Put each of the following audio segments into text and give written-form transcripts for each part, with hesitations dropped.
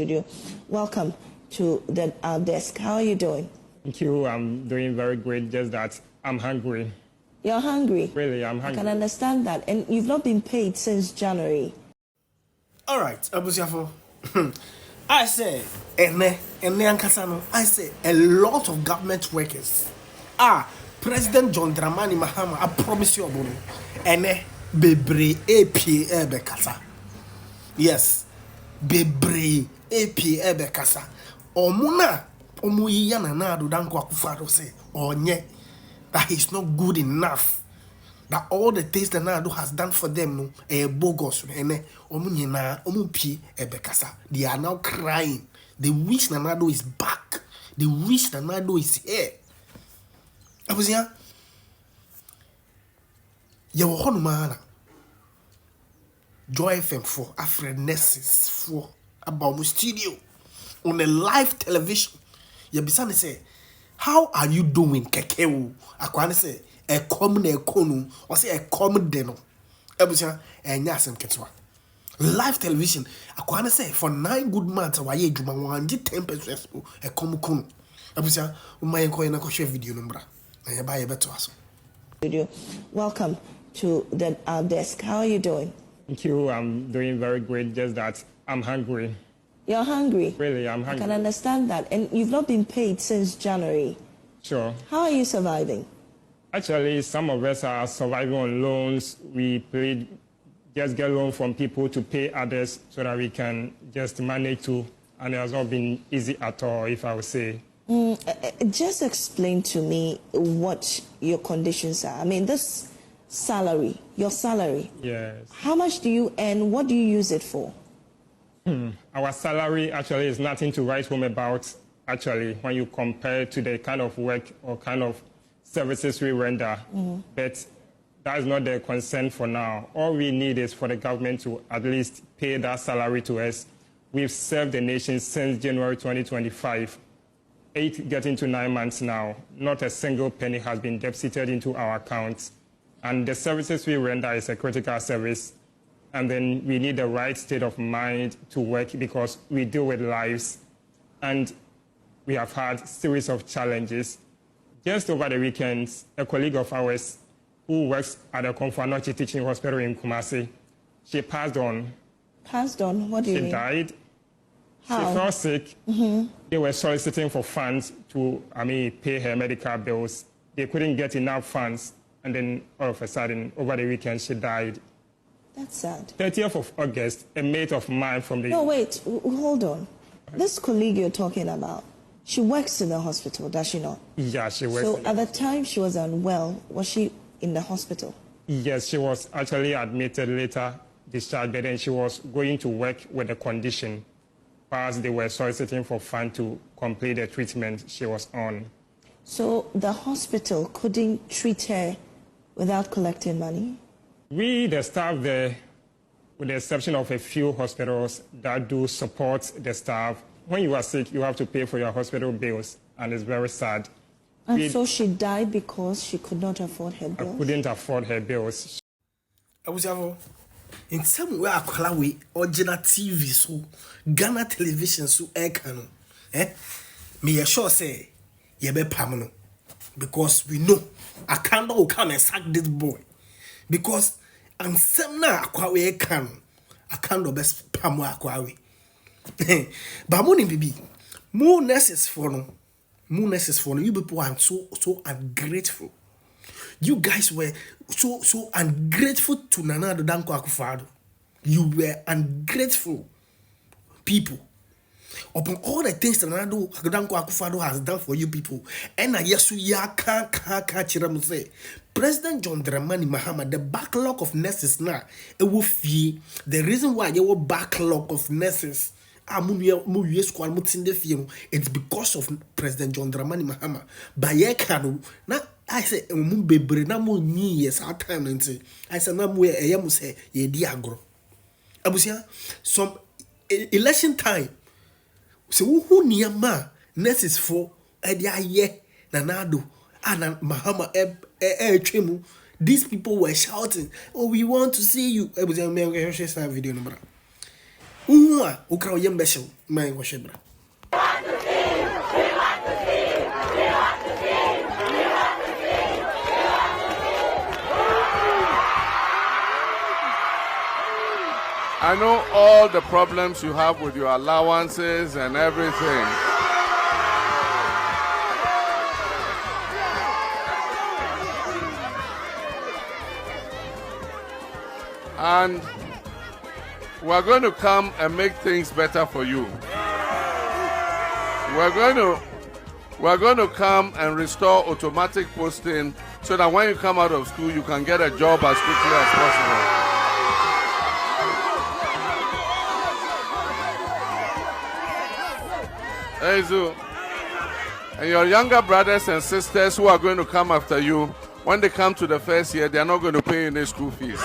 Studio. Welcome to our desk. How are you doing? Thank you. I'm doing very great. Just that I'm hungry. You're hungry? Really, I'm hungry. I can understand that. And you've not been paid since January. All right, Abusiafo. I say, I say a lot of government workers. President John Dramani Mahama, I promise you, Abono. Bebre APA Bekasa. Yes, Bebre APA Bekasa. Omuna, Omuyana Nadu Danko Akufado say, Onye, that he's not good enough. That all the things that Nadu has done for them, no, bogus, they are now crying. They wish Nadu is back. They wish Nadu is here. I was here. You were on man. Joy FM for Afro Nesses for about my studio on a live television. You be say, how are you doing, Kekeu? I can't say. A common econo or say a common deno. Ebusia and Eii Asem Ketwa. Live television, I can't say for 9 good months, why you do 10% a common cono. Ebusia, my coin a share video number. I buy a better us. Welcome to our desk. How are you doing? Thank you. I'm doing very great. Just that I'm hungry. You're hungry? Really, I'm hungry. I can understand that. And you've not been paid since January. Sure. How are you surviving? Actually, some of us are surviving on loans. We just get loan from people to pay others so that we can just manage to, and it has not been easy at all, if I would say. Just explain to me what your conditions are. I mean, this salary, your salary. Yes. How much do you earn? What do you use it for? Our salary actually is nothing to write home about, actually, when you compare to the kind of work or kind of services we render, but that is not the concern for now. All we need is for the government to at least pay that salary to us. We've served the nation since January 2025, 8 getting to 9 months now. Not a single penny has been deposited into our accounts. And the services we render is a critical service. And then we need the right state of mind to work because we deal with lives. And we have had a series of challenges. Just over the weekends, a colleague of ours who works at the Komfo-Anokye Teaching Hospital in Kumasi, she passed on. Passed on? What do you mean? She died. How? She fell sick. They were soliciting for funds to, pay her medical bills. They couldn't get enough funds. And then all of a sudden, over the weekend, she died. That's sad. 30th of August, a mate of mine from the... No, wait. Hold on. This colleague you're talking about, she works in the hospital, does she not? Yeah, she works. So at the time she was unwell, was she in the hospital? Yes, she was actually admitted, later discharged, but then she was going to work with the condition whilst they were soliciting for funds to complete the treatment she was on. So the hospital couldn't treat her without collecting money? We, the staff there, with the exception of a few hospitals that do support the staff, when you are sick, you have to pay for your hospital bills, and it's very sad. And so she died because she could not afford her bills? I couldn't afford her bills. I was in some way, I call away original TV, so Ghana television, so air canon. Me sure say, you be permanent. Because we know, I can't come and sack this boy. Because I'm some now, I can't best pamo aquawe. But money baby, more nurses for no, you people are so ungrateful. You guys were so ungrateful to Nana Danko Akufado. You were ungrateful people. Upon all the things that Nana Danko Akufado has done for you people, and I yes ya can't say President John Dramani Mahama, the backlog of nurses now, it will fee. The reason why there were backlog of nurses. It's because of President John Dramani Mahama. By now I say years our time and say I said na say ye diagro. Abusia some election time. So who niyama nurses for ye nanado and Mahama chemu. These people were shouting, "Oh, we want to see you." Abusia video number. Uwa, ukra yembesho, my washebra. I know all the problems you have with your allowances and everything. And we're going to come and make things better for you. We're going to come and restore automatic posting so that when you come out of school, you can get a job as quickly as possible. Ezu, and your younger brothers and sisters who are going to come after you, when they come to the first year, they are not going to pay any school fees.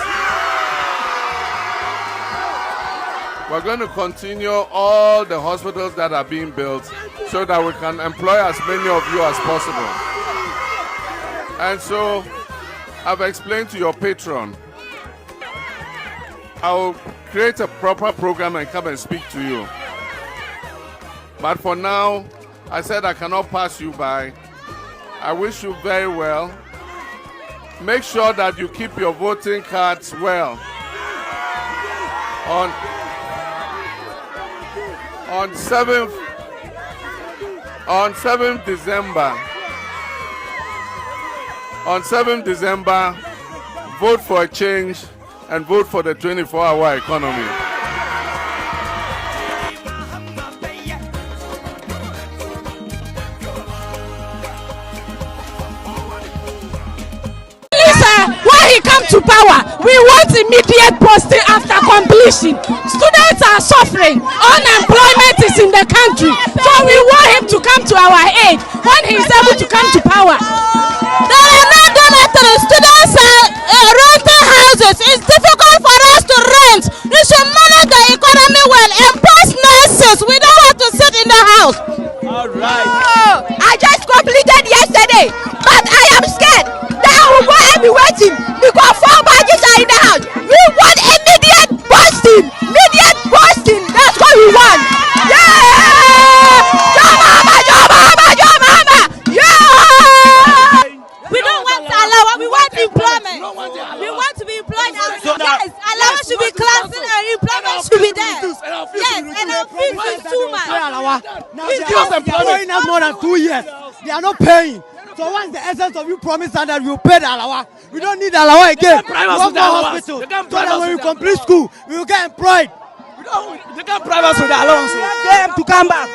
We're going to continue all the hospitals that are being built so that we can employ as many of you as possible. And so, I've explained to your patron, I'll create a proper program and come and speak to you. But for now, I said I cannot pass you by. I wish you very well. Make sure that you keep your voting cards well. On 7th December, vote for a change and vote for the 24-hour economy. To power, we want immediate posting after completion. Students are suffering, unemployment is in the country, so we want him to come to our aid when he is able to come to power. There are no dormitories, students are renting houses. It's difficult for us to rent. We should manage the economy well and post nurses. We don't want to sit in the house. All right. Oh, I just completed yesterday, but I am scared that I will go and be waiting because 4 badges are in the house. We want immediate posting. Immediate posting. That's what we want. Yeah! Your mama, your mama, your mama. Yeah! We don't want allowance. We want employment. We want to be employed. Yes, allowance should be classed and employment should be there. Yes, and our fees is too much. Now they are paying us more than 2 years. They are not paying. So what's the essence of you promising that you pay the alawa? We don't need the alawa again. We want more hospital. So that when we complete school, we will get employed. They can't bribe us with the allowance. Get them to come back.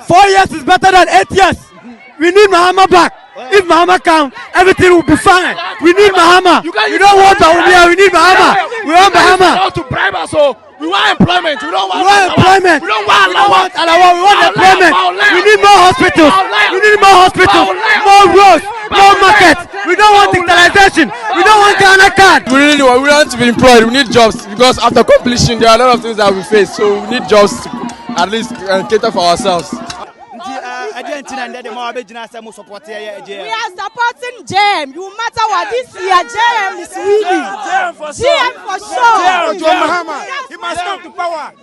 4 years is better than 8 years. We need MAHAMA back. If MAHAMA comes, everything will be fine. We need MAHAMA. We don't want Baumia. We need MAHAMA. We want MAHAMA. To bribe us, so we want employment. We don't want employment. We don't want allowance. We want employment. We need more hospitals. We need more hospitals. More roads. More markets. We don't want digitalization. We don't want Ghana card. We want to be employed. We need jobs because after completion, there are a lot of things that we face. So we need jobs to at least cater for ourselves. We are supporting JM. You matter what this year, JM is winning. JM for sure. He must come to power.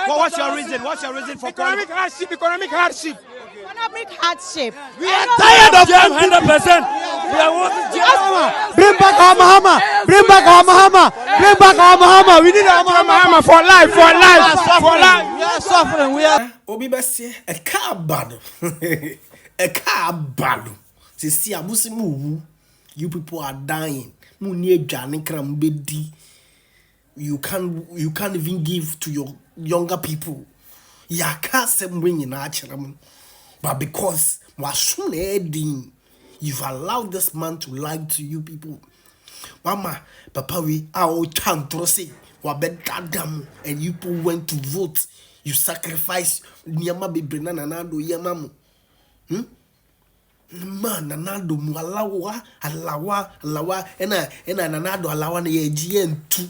What's your reason? What's your reason for economic hardship? Economic hardship. Economic hardship. We are tired of them 100%. We are wanting JM. Bring back our MAHAMA. Bring back our MAHAMA. Bring back our MAHAMA. We need our MAHAMA for life. For life. For life. We are suffering. We are. Obi besi a car bad. A car bad. See, abusi mu. You people are dying. Mu nie jani kram bedi. You can't even give to your younger people. Ya can't same when you natural. But because you've allowed this man to lie to you people. Mama, Papa, we are all trying to say, and you people went to vote. You sacrifice Nyama be Nanado Yamamu. Man, Nanado alawa, and Nanado alawa ye GN 2.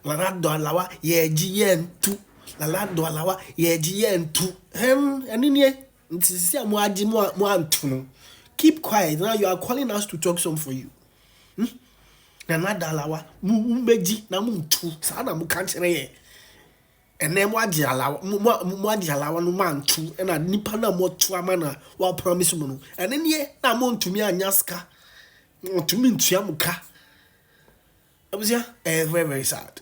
Nanado alawa ye GN 2. Nanado alawa ye GN 2. And in here. Keep quiet. Now you are calling us to talk some for you. Nana dalawa mumbeji na muntu sana mukanchene. and then what the allow no man too, and a nipana more to a manner while promise mono. And then ye, I'm on to me and yaska to me to yamuka. I was very, very sad.